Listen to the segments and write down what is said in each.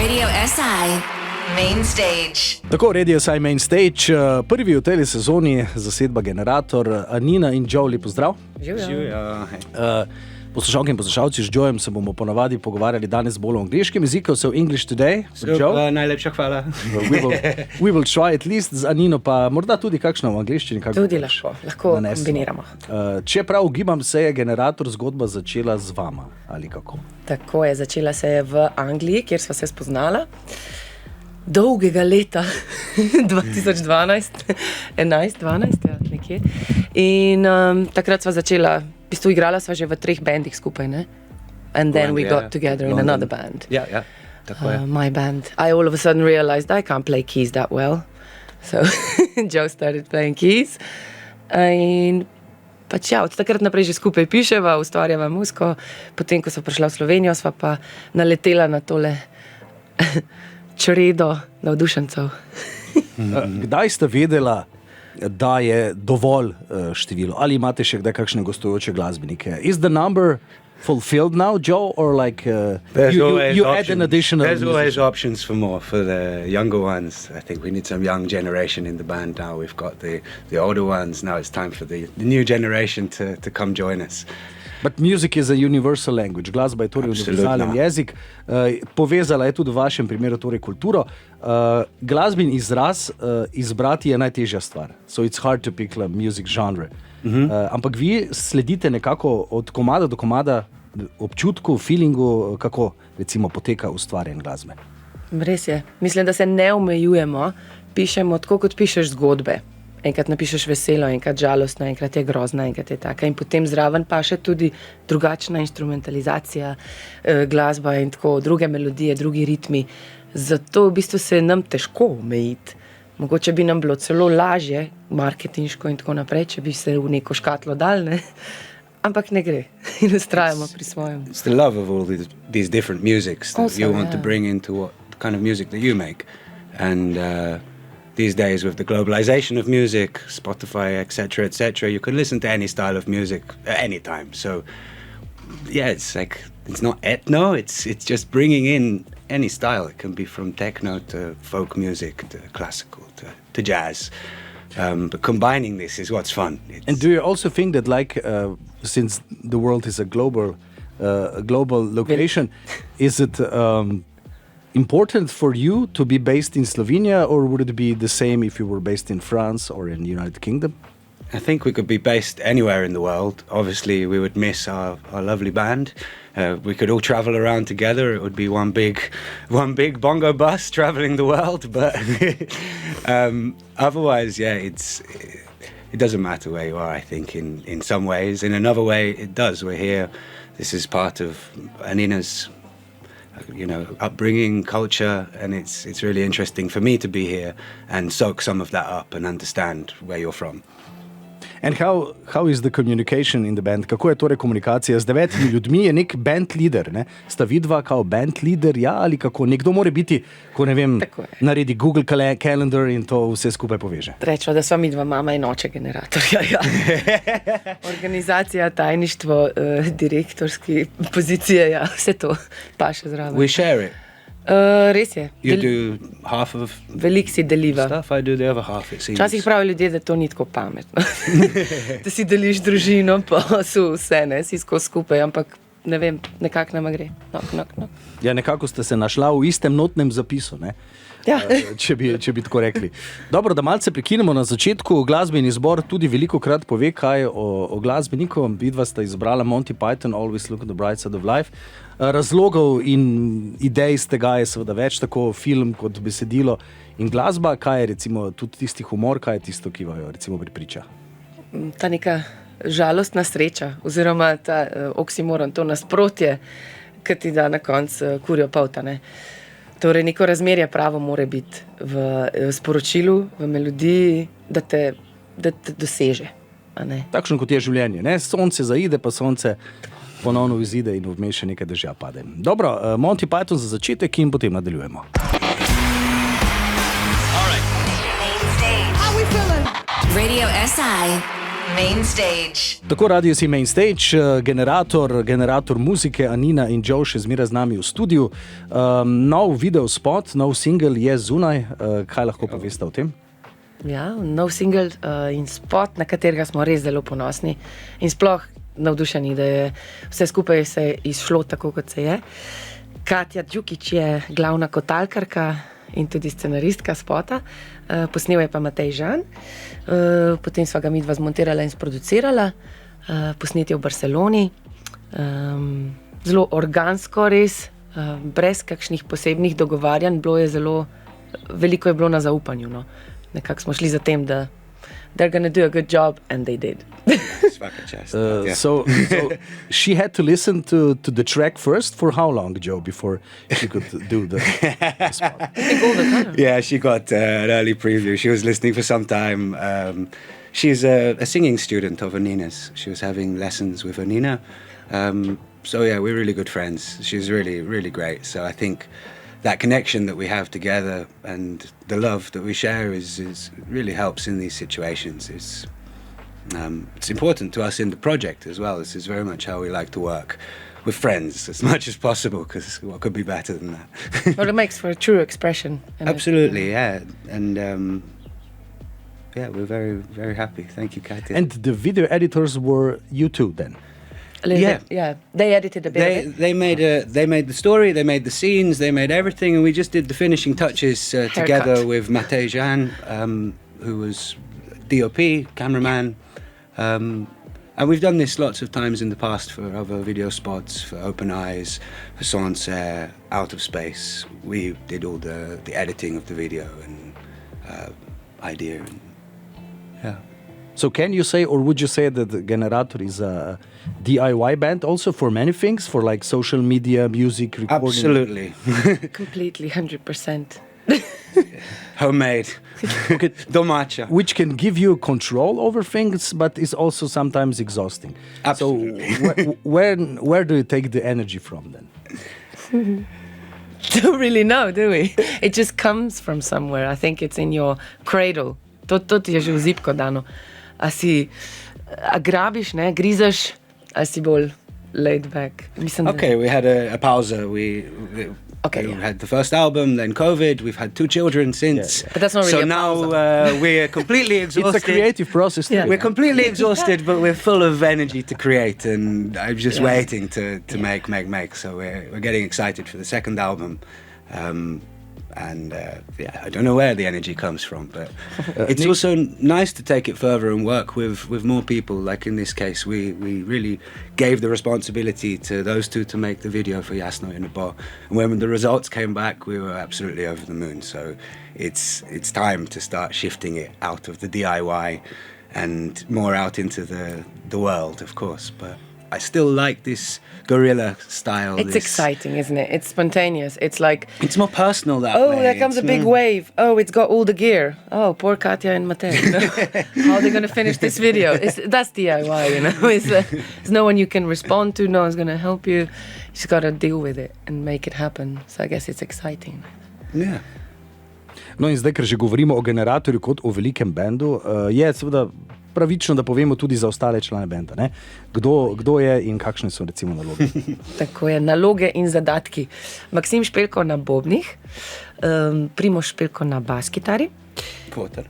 Radio SI Main Stage. Tako, Radio SI Main Stage, prvi v tej sezoni zasedba Generator, Nina in Joe, lepo zdrav. Živijo. Poslušalke in poslušalci, z Joejem se bomo ponavadi pogovarjali danes bolj o angliškem jeziku, so English today. Najlepša hvala. We will try at least, z Anino pa morda tudi kakšno v angliščini. Tudi lahko kombiniramo. Čeprav ugibam se je Generator zgodba začela z vama, ali kako? Tako je, začela se je v Angliji, kjer sva se spoznala. Dolgega leta, 2012, 11-12, ja, nekje. In takrat sva začela, v bistvu igrala sva že v 3 bandih skupaj, ne? And then we got together in another band. Ja, tako je. My band. I all of a sudden realized I can't play keys that well. So Joe started playing keys. In pač ja, od takrat naprej že skupaj piševa, ustvarjava muziko. Potem, ko sva prišla v Slovenijo, sva pa naletela na tole čredo navdušencev. Kdaj ste vedela, da je dovolj število? Ali imate še kdaj kakšne gostujoče glasbenike? Is the number fulfilled now, Joe, or like you add an additional? There's always options for more for the younger ones. I think we need some young generation in the band now. We've got the older ones. Now it's time for the new generation to come join us. But music is a universal language. Glasba je torej univerzalen jezik. Povezala je tudi v vašem primeru torej kulturo. Glasbeni izraz izbrati je najtežja stvar. So it's hard to pick a music genre. Ampak vi sledite nekako od komada do komada občutku, feelingu, kako recimo poteka ustvarjanje glasbe. Res je. Mislim, da se ne omejujemo. Pišemo tako, kot pišeš zgodbe. Enkrat napišeš veselo, enkrat žalostno, enkrat je grozna, enkrat je taka. In potem zraven pa še tudi drugačna instrumentalizacija, glasba in tako, druge melodije, drugi ritmi. Zato v bistvu se nam težko omejiti. Mogoče bi nam bilo celo lažje, marketinško in tako naprej, če bi se v neko škatlo dal, ne? Ampak ne gre in ustrajamo pri svojem. It's the love of all these different musics that Also, you want to yeah. bring into what kind of music that you make. And these days with the globalization of music, Spotify, etc., you can listen to any style of music at any time. So yeah, it's like, it's not ethno, it's just bringing in any style. It can be from techno to folk music to classical to jazz. But combining this is what's fun. And do you also think that like, since the world is a global location, is it important for you to be based in Slovenia, or would it be the same if you were based in France or in the United Kingdom? I think we could be based anywhere in the world. Obviously, we would miss our lovely band. We could all travel around together. It would be one big bongo bus traveling the world. But otherwise, yeah, it doesn't matter where you are, I think, in some ways. In another way, it does. We're here. This is part of Anina's upbringing, culture, and it's really interesting for me to be here and soak some of that up and understand where you're from. And how is the communication in the band? Kako je torej komunikacija z 9 ljudmi? Je nek band leader, ne? Sta vidva kao band leader, ja, ali kako? Nekdo mora biti, ko ne vem, naredi Google Calendar in to vse skupaj poveže. Rečemo, da sva mi dva mama in oče generatorja, ja. Organizacija, tajništvo, direktorski pozicije, ja, vse to paše zraven. We share it. Res je. You do half of Veliko si deliva. stuff, I do the other half, it seems. Včasih pravijo ljudje, da to ni tako pametno. Da si deliš družino, pa so vse, ne, si skupaj, ampak ne vem, nekako nama gre. No. Ja, nekako ste se našla v istem notnem zapisu, ne? Ja. Če bi tako rekli. Dobro, da malce prekinemo na začetku. Glasbeni zbor tudi veliko krat pove kaj o glasbeniku. Vidva sta izbrala Monty Python, Always Look on the Bright Side of Life. Razlogov in idej z tega je seveda več, tako film kot besedilo in glasba. Kaj je recimo tudi tisti humor, kaj je tisto, ki vajo recimo pripriča? Ta neka žalostna sreča, oziroma ta oksimoron, to nasprotje, ki ti da na koncu kurjo polta, ne. Torej, neko razmerje pravo mora biti v sporočilu, v melodiji, da te doseže. A ne? Takšno kot je življenje, ne? Sonce zaide, pa sonce ponovno izide in vmes še nekaj dežja pade. Dobro, Monty Python za začetek in potem nadaljujemo. Radio SI Main Stage. Tako Radio Si Main Stage, generator muzike, Anina in Joe še zmeraj z nami v studiu. Nov video spot, nov single je zunaj. Kaj lahko poveste o tem? Ja, nov single in spot, na katerega smo res zelo ponosni in sploh navdušeni, da je vse skupaj se izšlo tako, kot se je. Katja Djukić je glavna kotalkarka in tudi scenaristka spota, posnel je pa Matej Žan, potem sva ga midva zmontirala in sproducirala, posnet je v Barceloni, zelo organsko res, brez kakšnih posebnih dogovarjanj, veliko je bilo na zaupanju, no. Nekako smo šli za tem, da they're gonna do a good job, and they did. So she had to listen to the track first for how long, Joe, before she could do the spot? I think all the time. Yeah, she got an early preview. She was listening for some time. She's a singing student of Anina's. She was having lessons with Anina. So yeah, we're really good friends. She's really, really great. So I think that connection that we have together and the love that we share is really helps in these situations. It's important to us in the project as well. This is very much how we like to work with friends as much as possible, because what could be better than that? Well, it makes for a true expression. Absolutely, yeah. And yeah, we're very, very happy. Thank you, Katya. And the video editors were you two then? Yeah. They edited a bit of it. They made the story, they made the scenes, they made everything, and we just did the finishing touches together with Matej Žan, who was DOP, cameraman. And we've done this lots of times in the past for other video spots, for Open Eyes, for Sancerre, Out of Space. We did all the editing of the video and idea. And, yeah. So can you say, or would you say that the Generator is a DIY band also for many things, for like social media, music, recording? Absolutely. Completely, 100%. Homemade. Okay. Domaća. Which can give you control over things, but is also sometimes exhausting. Absolutely. So where do you take the energy from then? Don't really know, do we? It just comes from somewhere. I think it's in your cradle. To ti je že v zipko dano. A grabiš, ne, grizaš, a si bolj laid back. Okay, we had a pause. We had the first album, then COVID. We've had 2 children since. Yeah. But that's not really so now we're completely exhausted. It's a creative process too. Yeah. We're completely exhausted, but we're full of energy to create, and I'm just waiting to make. So we're getting excited for the second album. I don't know where the energy comes from, but it's also nice to take it further and work with more people. Like in this case, we really gave the responsibility to those 2 to make the video for Jasno in a Bar. And when the results came back, we were absolutely over the moon. So it's time to start shifting it out of the DIY and more out into the world, of course. But I still like this guerrilla style. It's exciting, isn't it? It's spontaneous. It's like... It's more personal that way. Oh, there comes a big wave. Oh, it's got all the gear. Oh, poor Katya and Matej. How are they going to finish this video? That's DIY, you know. There's no one you can respond to. No one's going to help you. You just got to deal with it and make it happen. So I guess it's exciting. Yeah. No in zdaj, ker že govorimo o Generatorju kot o velikem bendu, je seveda pravično, da povemo tudi za ostale člane benda. Ne? Kdo je in kakšne so recimo naloge? Tako je, naloge in zadatki. Maksim Špelko na bobnih, Primož Špelko na bas-kitari. Poter.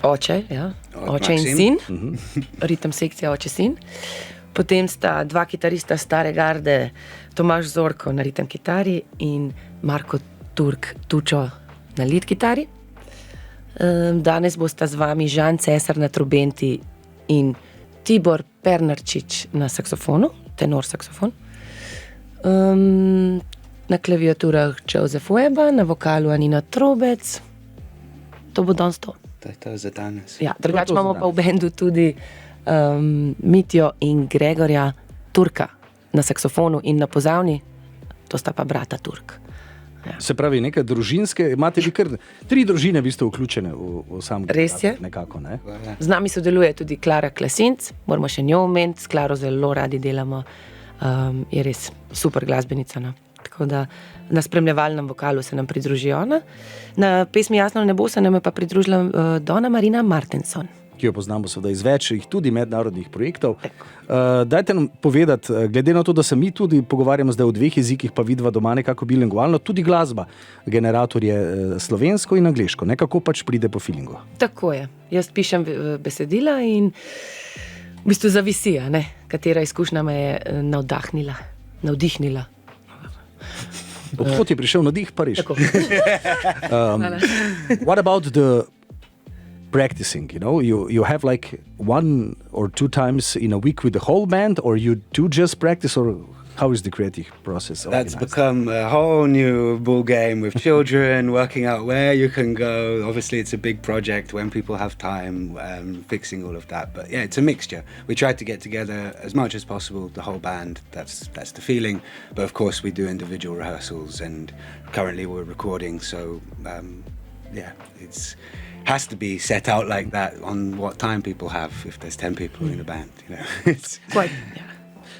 Oče, ja. Oče in sin. Ritem sekcija oče-sin. Potem sta 2 kitarista stare garde, Tomaž Zorko na ritem kitari in Marko Tučo na lead kitari. Danes bosta z vami Žan Cesar na trobenti in Tibor Pernarčič na saksofonu, tenor saksofon. Na klaviaturah Joseph Weba, na vokalu Anina Trobec. To bo danes to. To je to za danes. Ja, drugače imamo pa v bendu tudi Mitjo in Gregorja Turka na saksofonu in na pozavni. To sta pa brata Turk. Ja. Se pravi, neke družinske, imate vi kar 3 družine v bistvu vključene v sam Generator. Res je. Nekako, ne? Z nami sodeluje tudi Klara Klasinc, moramo še njo omeniti, s Klaro zelo radi delamo, je res super glasbenica. No? Tako da na spremljevalnem vokalu se nam pridruži ona. Na pesmi Jasno nebo se nam je pa pridružila Donna Marina Martenson. ki jo poznamo seveda iz večjih, tudi mednarodnih projektov. Dajte nam povedati, glede na to, da se mi tudi pogovarjamo zdaj v 2 jezikih, pa vidva doma nekako bilingualno, tudi glasba, generator je slovensko in angleško, nekako pač pride po feelingu. Tako je. Jaz pišem besedila in v bistvu zavisi, ne, katera izkušnja me je navdihnila. Odkot je prišel nadih, pa reš. Tako. What about the practicing? You have like 1 or 2 times in a week with the whole band, or you do just practice, or how is the creative process That's organized? become a whole new ball game with children, working out where you can go. Obviously, it's a big project when people have time, fixing all of that. But yeah, it's a mixture. We try to get together as much as possible, the whole band. That's the feeling. But of course, we do individual rehearsals, and currently we're recording. So yeah, it's has to be set out like that on what time people have if there's 10 people in a band. It's Quite, yeah.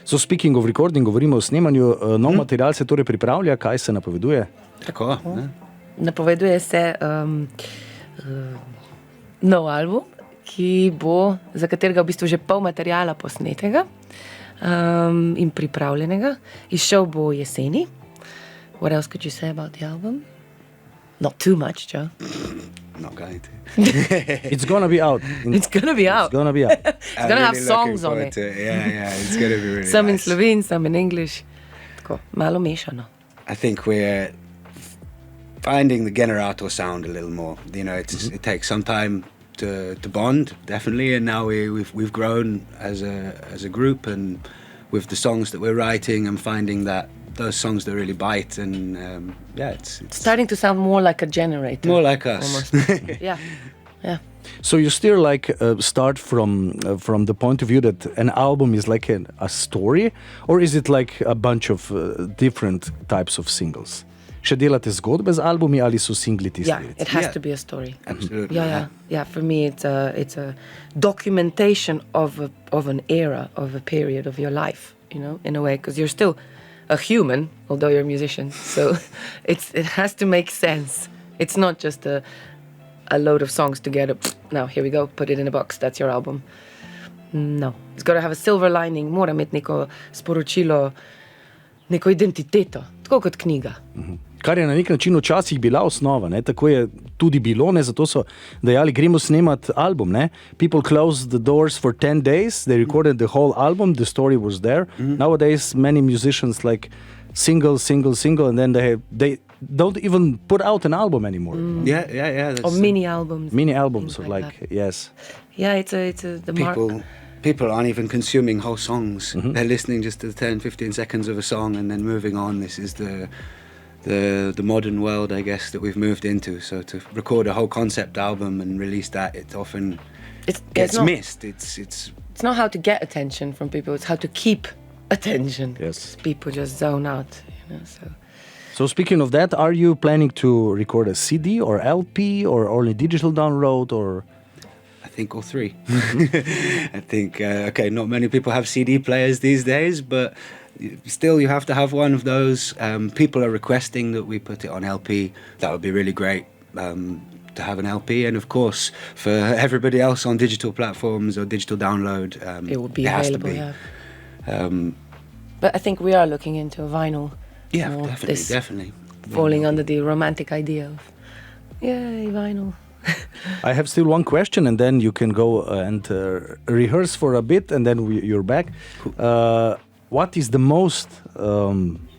So speaking of recording, govorimo o snemanju, nov material se torej pripravlja, kaj se napoveduje? tako, ne? Napoveduje se nov album, za katerega v bistvu že pol materiala posnetega in pripravljenega. Izšel bo jeseni. What else could you say about the album? Not too much, Joe. Not going to. It's gonna be out. It's gonna be out. It's gonna be out. It's gonna have songs on it. Yeah, it's gonna be really Some in nice. Slovene, some in English. Tako, malo mešano. I think we're finding the generator sound a little more. It takes some time to bond, definitely, and now we've grown as a group, and with the songs that we're writing, I'm finding that those songs that really bite, and it's Starting to sound more like a generator. more like us. Almost. Yeah. So you still start from the point of view that an album is like a story, or is it like a bunch of different types of singles? Še delate zgodbe z albumi ali so singli tisti? Yeah, it has Yeah. to be a story. Absolutely. Yeah. For me, it's a documentation of an era, of a period of your life. In a way, because you're still a human, although you're a musician. So it has to make sense. It's not just a load of songs together. Now here we go, put it in a box. That's your album. No, it's got to have a silver lining. Mora imeti neko sporočilo, neko identiteto, tako kot knjiga. Kar je na nek način včasih bila osnova, ne? Tako je tudi bilo, ne? Zato so dejali, gremo snemati album. Ne? People closed the doors for 10 days, they recorded the whole album, the story was there. Nowadays, many musicians like single, and then they don't even put out an album anymore. Yeah. That's Or mini albums. Mini albums, things or like, that. yes. Yeah, it's people aren't even consuming whole songs. They're listening just to 10-15 seconds of a song and then moving on. This is the modern world, I guess, that we've moved into. So to record a whole concept album and release that, it often gets missed. It's not how to get attention from people, it's how to keep attention. Yes. People just zone out, So speaking of that, are you planning to record a CD or LP or only digital download, or? I think all three. I think, not many people have CD players these days, but still you have to have one of those. People are requesting that we put it on LP. That would be really great to have an LP. And of course, for everybody else on digital platforms or digital download, It would be has to available, be. yeah. But I think we are looking into a vinyl. Yeah, more, definitely. Falling under the romantic idea of, yay, vinyl. I have still one question, and then you can go and rehearse for a bit, and then you're back. What is the most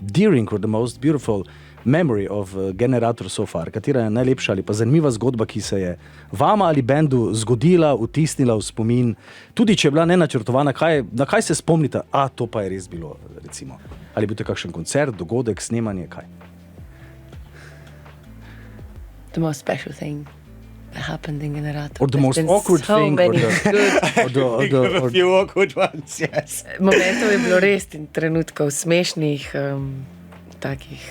daring or the most beautiful memory of Generator so far? Katera je najlepša ali pa zanimiva zgodba, ki se je vama ali bendu zgodila, vtisnila v spomin, tudi če je bila nenačrtovana, na kaj se spomnite? To pa je res bilo, recimo. Ali bil to kakšen koncert, dogodek, snemanje, kaj? The most special thing that happened in Generator. Or the most awkward thing, So many good A few awkward ones, yes. momentov je bilo res in trenutkov smešnih, takih.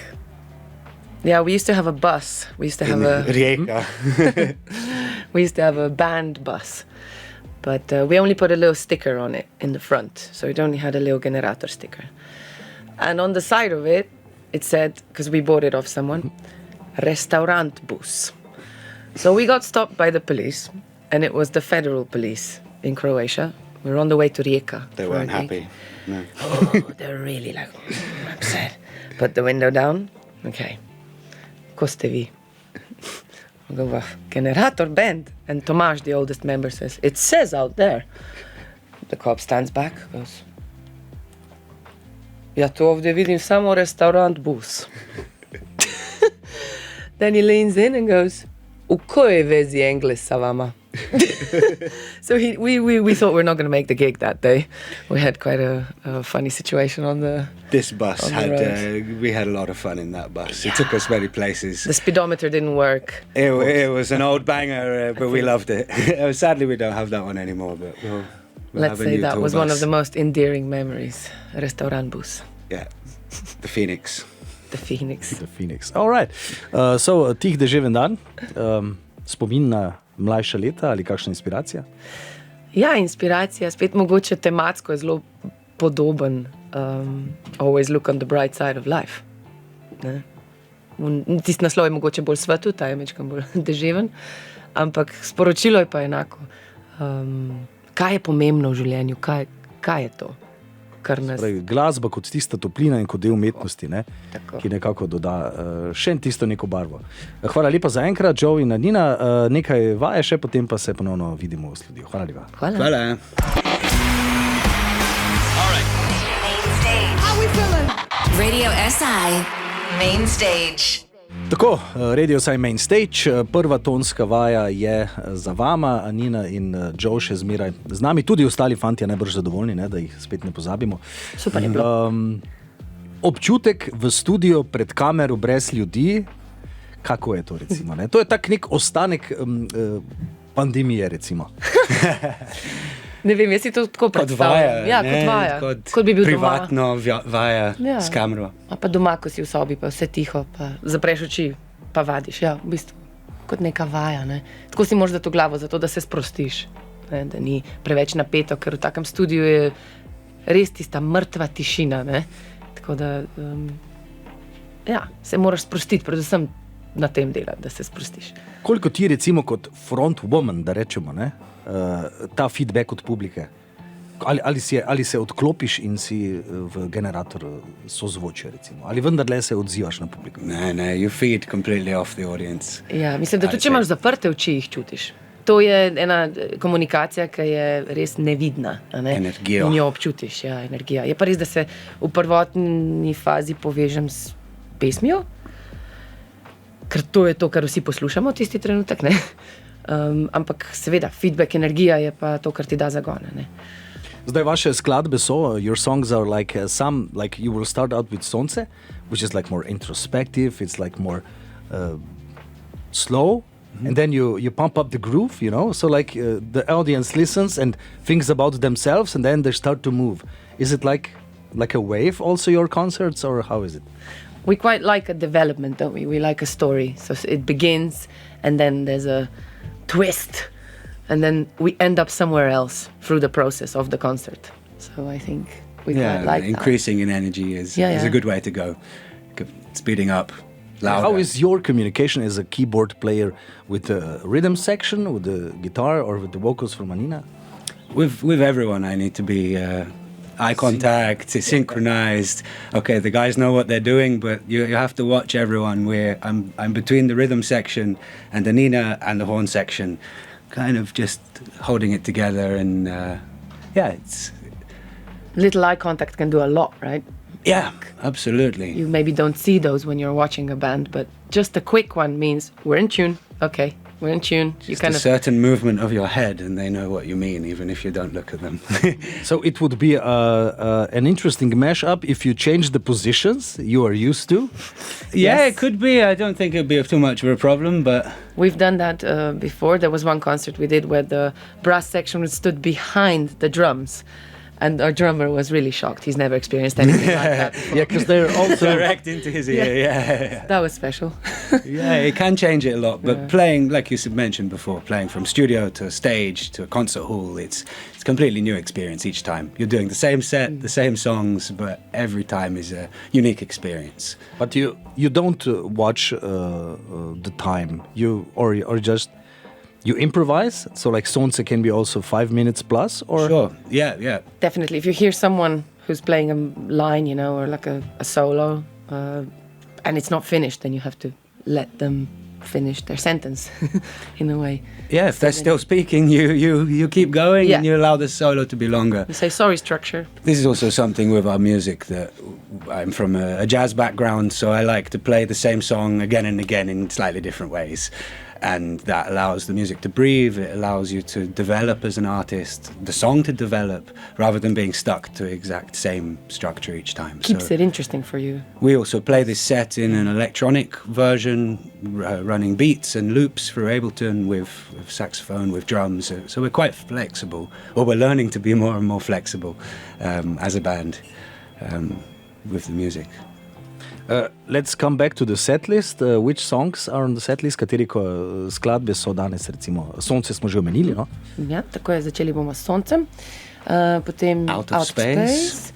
Yeah, we used to have a bus. We used to have Rijeka. we used to have a band bus, but we only put a little sticker on it in the front, so it only had a little Generator sticker. And on the side of it, it said, because we bought it off someone, Restaurant bus. So we got stopped by the police, and it was the federal police in Croatia. We were on the way to Rijeka. They for a weren't gig. happy. No. Oh, they're really like upset. Put the window down. Okay. Ko ste vi? I go, well, Generator band. And Tomasz, the oldest member, says, it says out there. The cop stands back, goes, ja tu ovdje vidim samo restaurant bus. Then he leans in and goes, u kojoj vezi Engles sa vama? So we thought we're not going to make the gig that day. We had quite a funny situation on the... This bus On the had, road. we had a lot of fun in that bus. It took us many places. The speedometer didn't work. It was an old banger, but we loved it. Sadly, we don't have that one anymore, but we'll Let's have a say new that tour was one of bus. the most endearing memories. Restaurant bus. Yeah, the Phoenix. The Phoenix. The Phoenix. All right. So, tih deževen dan, spomin na mlajša leta ali kakšna inspiracija? Ja, inspiracija, spet mogoče tematsko je zelo podoben. Always look on the bright side of life. Tisti naslov je mogoče bolj svetu, ta je mečkam bolj deževen, ampak sporočilo je pa enako. Kaj je pomembno v življenju, kaj je to, kar nas... Torej, glasba kot tista toplina in kot del umetnosti, ne? Tako. Ki nekako doda še tisto neko barvo. Hvala lepa za enkrat, Joe in Nina. Nekaj vaje še, potem pa se ponovno vidimo v studiu. Hvala lepa. Hvala. Hvala. Main stage. Radio SI. Main stage. Tako, Radio Sci Main Stage, prva tonska vaja je za vama, Nina in Joe še zmeraj z nami, tudi ostali fantje najbrž zadovoljni, ne, da jih spet ne pozabimo. Super je bilo. Občutek v studiu pred kamero brez ljudi, kako je to recimo? Ne? To je tak nek ostanek pandemije recimo. Ne vem, jaz si to tako Kot predstavljam. vaja. Ja, ne, kot vaja. Kot bi bil privatno vaja Ja. s kamero. doma. A pa doma, ko si v sobi, pa vse tiho, pa zapreš oči, pa vadiš. Ja, v bistvu kot neka vaja. Ne? Tako si moraš dati v glavo, zato da se sprostiš. Ne? Da ni preveč napeto, ker v takem studiu je res tista mrtva tišina. Ne? Tako da ja, se moraš sprostiti, predvsem na tem delati, da se sprostiš. Koliko ti recimo kot frontwoman, da rečemo, ne? Ta feedback od publike? Ali se odklopiš in si v generator sozvočja recimo? Ali vendarle se odzivaš na publiko? Ne, you feed completely off the audience. Ja, mislim, da Ali tudi če se- imaš zaprte oči, jih čutiš. To je ena komunikacija, ki je res nevidna. A ne? Energijo. In jo občutiš, ja, energija. Je pa res, da se v prvotni fazi povežem s pesmijo, ker to je to, kar vsi poslušamo tisti trenutek. Ne? Ampak seveda, feedback, energija je pa to, kar ti da zagone. Ne? Zdaj vaše skladbe so, your songs are like some, like you will start out with Sonce, which is like more introspective, it's like more slow, and then you pump up the groove, you know, so like the audience listens and thinks about themselves and then they start to move. Is it like a wave also your concerts, or how is it? We quite like a development, don't we? We like a story. So it begins and then there's a twist and then we end up somewhere else through the process of the concert. So I think we quite like that. Increasing in energy is a good way to go. Speeding up, louder. How is your communication as a keyboard player with the rhythm section, with the guitar, or with the vocals from Nina? With everyone, I need to be eye contact, synchronized. Okay, the guys know what they're doing, but you have to watch everyone. I'm between the rhythm section and the Nina and the horn section, kind of just holding it together. And it's Little eye contact can do a lot, right? yeah, absolutely. You maybe don't see those when you're watching a band, but just a quick one means we're in tune. Okay, we're in tune. You Just kind a of certain movement of your head, and they know what you mean, even if you don't look at them. So it would be an interesting mashup if you change the positions you are used to. Yeah, Yes. it could be. I don't think it'd be too much of a problem, but We've done that before. There was one concert we did where the brass section stood behind the drums, and our drummer was really shocked. He's never experienced anything like that before. Yeah, because they're also direct into his ear. Yeah. That was special. Yeah, it can change it a lot. But playing, like you mentioned before, playing from studio to stage to a concert hall, it's a completely new experience each time. You're doing the same set, the same songs, but every time is a unique experience. But you don't watch the time. You or just You improvise, so like Sonce can be also 5 minutes plus, or Sure. Yeah. Definitely. If you hear someone who's playing a line, you know, or like a solo, and it's not finished, then you have to let them finish their sentence in a way. Yeah, if they're still speaking, you keep going and you allow the solo to be longer. You say, sorry, structure. This is also something with our music that I'm from a jazz background, so I like to play the same song again and again in slightly different ways. And that allows the music to breathe, it allows you to develop as an artist, the song to develop, rather than being stuck to exact same structure each time. Keeps it interesting for you. We also play this set in an electronic version, running beats and loops for Ableton with saxophone, with drums. So we're quite flexible, or we're learning to be more and more flexible as a band with the music. Let's come back to the set list. Which songs are on the set list? Kateri skladbe so danes, recimo? Sonce smo že omenili, no? Ja, tako je, začeli bomo s Soncem, potem Out of Space,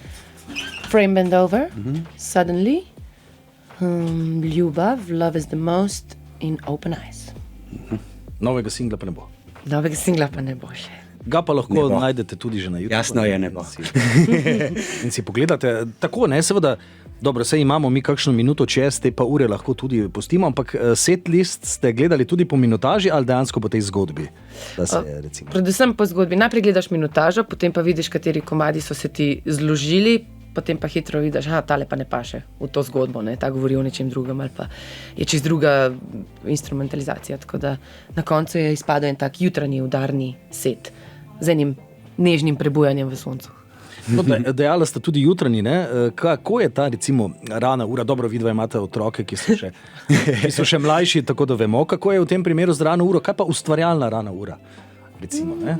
Frame Bend Over, Suddenly, Ljubav, Love is the Most in Open Eyes. Novega singla pa ne bo. Novega singla pa ne bo še. Ga pa lahko najdete tudi že na YouTube. Jasno je, ne bo. In si pogledate, tako ne, seveda, dobro, saj imamo mi kakšno minuto čez, te pa ure lahko tudi pustimo, ampak set list ste gledali tudi po minutaži ali dejansko po tej zgodbi? Da se, recimo. Predvsem po zgodbi. Najprej gledaš minutažo, potem pa vidiš, kateri komadi so se ti zložili, potem pa hitro vidiš, tale pa ne paše v to zgodbo, ne, ta govori o nečem drugem ali pa je čist druga instrumentalizacija. Tako da na koncu je izpadel en tak jutranji udarni set z enim nežnim prebujanjem v soncu. No, dejala sta tudi jutranji, ne? Kako je ta, recimo, rana ura? Dobro, vidva imate otroke, ki so še mlajši, tako da vemo, kako je v tem primeru z rano uro. Kaj pa ustvarjalna rana ura, recimo, ne?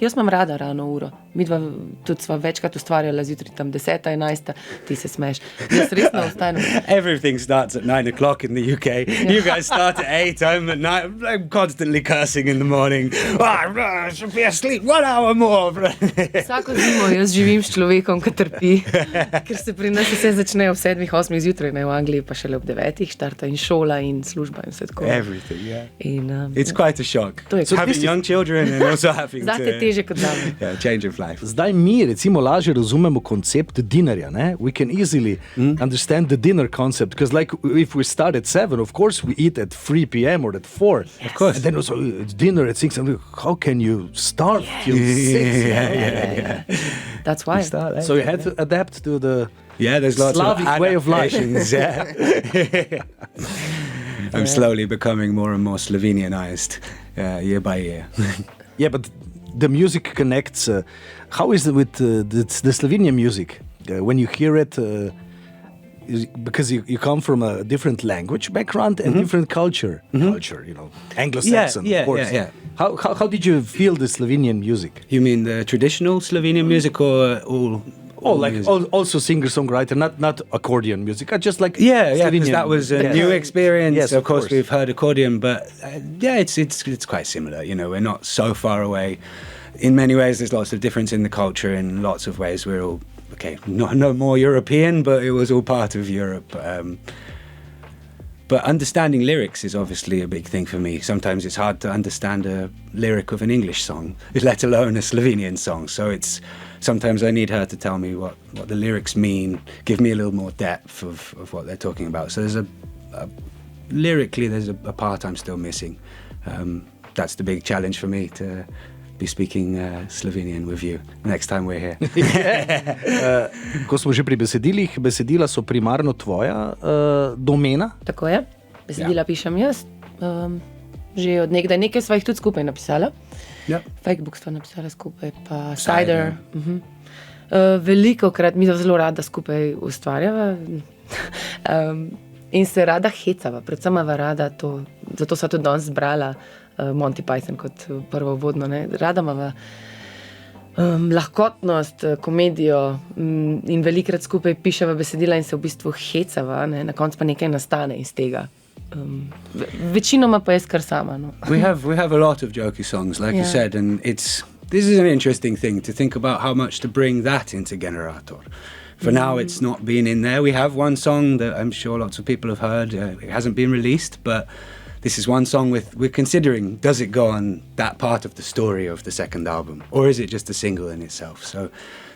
Jaz imam rada rano uro. Midva tudi sva večkrat ustvarjala zjutraj tam 10, 11, ti se smeš. Jaz resno ostanem. Everything starts at 9 o'clock in the UK. You guys start at 8. I'm at 9. I'm constantly cursing in the morning. I should be asleep 1 hour more. Vsako zimo jaz živim s človekom, ki trpi, ker se pri nas vse začne ob 7, 8 zjutraj, ne, v Angliji pa šele ob 9 štarta in šola in služba in vse tako. Everything, yeah. In, it's quite a shock. So having young children and also having to... teže kot zame. Yeah, change of life. Zdaj mi recimo lažje razumemo koncept dinnerja, ne? We can easily understand the dinner concept, because like if we start at 7, of course we eat at 3 p.m. or at 4. Yes. Of course. And then also it's dinner at 6. And how can you start till 6? Yeah. That's why. So you had to adapt to the there's lots Slavic of way of life. Yeah. I'm slowly becoming more and more Slovenianized year by year. Yeah, but the music connects. How is it with the Slovenian music? When you hear it, because you come from a different language background and different culture, you know, Anglo-Saxon, of course. Yeah. How did you feel the Slovenian music? You mean the traditional Slovenian music or all? Also singer-songwriter, not accordion music, just like because that was a new experience. Yes, of course, we've heard accordion, but it's quite similar. You know, we're not so far away. In many ways, there's lots of difference in the culture. In lots of ways, we're all no more European, but it was all part of Europe. But understanding lyrics is obviously a big thing for me. Sometimes it's hard to understand a lyric of an English song, let alone a Slovenian song. So sometimes I need her to tell me what the lyrics mean, give me a little more depth of what they're talking about. So lyrically, there's a part I'm still missing. That's the big challenge for me, to be speaking Slovenian with you next time we're here. Ko smo že pri besedilih, besedila so primarno tvoja domena? Tako je. Besedila pišem jaz. Že od nekdaj, nekaj sva jih tudi skupaj napisala. Ja. Fakebook sva napisala skupaj, pa Cider. Velikokrat mi zelo rada skupaj ustvarjava in se rada hecava, predvsem imava rada to, zato sva tudi danes zbrala Monty Python kot prvo vodno. Rada imava lahkotnost, komedijo in velikrat skupaj piševa besedila in se v bistvu hecava, na koncu pa nekaj nastane iz tega. Večinoma pa jaz kar sama. No. We have a lot of jokey songs, like you said, and this is an interesting thing to think about, how much to bring that into Generator. For now, it's not been in there. We have one song that I'm sure lots of people have heard. It hasn't been released, but this is one song we're considering, does it go on that part of the story of the second album, or is it just a single in itself? So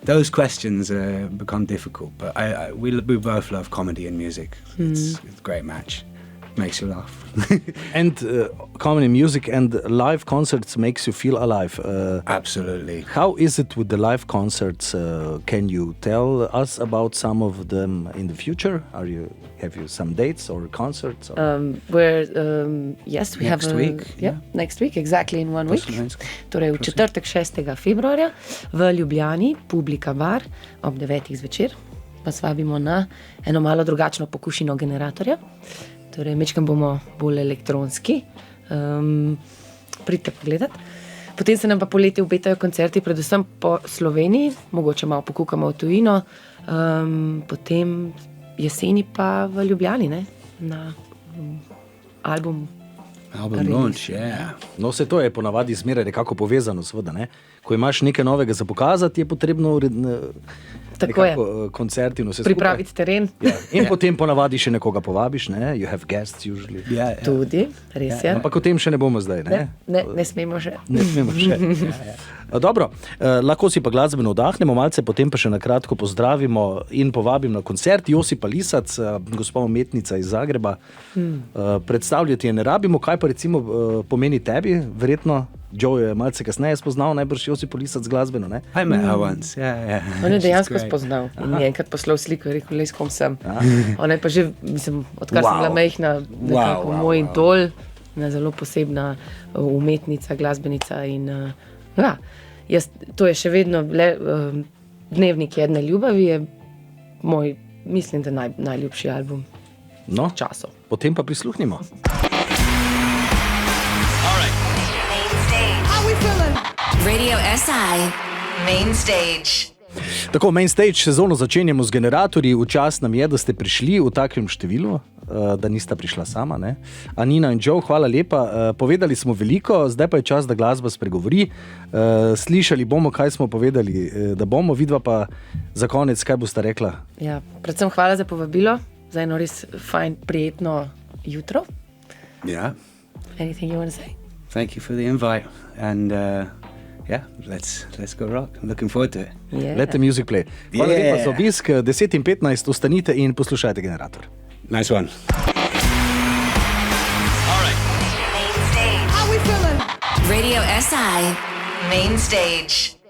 those questions become difficult, but we both love comedy and music. It's a great match. Makes you laugh. And comedy music and live concerts makes you feel alive. Absolutely. How is it with the live concerts? Can you tell us about some of them in the future? Have you some dates or concerts? Or? Yes, we Next have week, yeah. Next week, exactly in 1 week. Slovensko. Torej v četrtek 6. februarja v Ljubljani, Publika bar ob 9. zvečer. Vas vabimo na eno malo drugačno pokušino generatorja. Torej, mečkam bomo bolj elektronski. Pridite pogledat. Potem se nam pa poleti obetajo koncerti, predvsem po Sloveniji, mogoče malo pokukamo v tujino. Potem jeseni pa v Ljubljani, ne? Na album launch, yeah. No, vse to je ponavadi zmeraj nekako povezano, seveda, ne? Ko imaš nekaj novega za pokazati, je potrebno koncerti in vse skupaj. Pripraviti teren. Ja. In potem ponavadi še nekoga povabiš, ne? You have guests usually. Yeah. Tudi, res je. Ampak o tem še ne bomo zdaj, ne? Ne smemo še. Ne smemo še. Dobro, lahko si pa glasbeno vdahnemo, malce potem pa še na kratko pozdravimo in povabim na koncert Josipa Lisac, gospa umetnica iz Zagreba. Predstavljati je ne rabimo, kaj pa recimo pomeni tebi, verjetno Joe je malce kasneje spoznal, najbrž Josip Lisac glasbeno, ne? I met her once, yeah. On je dejansko spoznal in je enkrat poslal sliko in rekel, s kom sem. Ona je pa že, odkar sem bila majhna, nekako moj idol, zelo posebna umetnica, glasbenica in to je še vedno Dnevnik jedne ljubavi je moj, mislim, da najljubši album časov. Potem pa prisluhnimo. Radio SI Main Stage. Tako, Main Stage sezono začenjamo z generatorji. Včas nam je, da ste prišli v takem številu, da nista prišla sama, ne? Anina in Joe, hvala lepa. Povedali smo veliko, zdaj pa je čas, da glasba spregovori. Slišali bomo, kaj smo povedali, da bomo. Vidva pa za konec, kaj boste rekla? Ja, predvsem hvala za povabilo, za eno res fajn, prijetno jutro. Yeah. Anything you want to say? Thank you for the invite and let's go rock. I'm looking forward to it. Yeah. Let the music play. Hvala lepa za obisk. 10:15 ostanite in poslušajte generator. Nice one. All right. Main Stage. How we feeling? Radio SI Main Stage.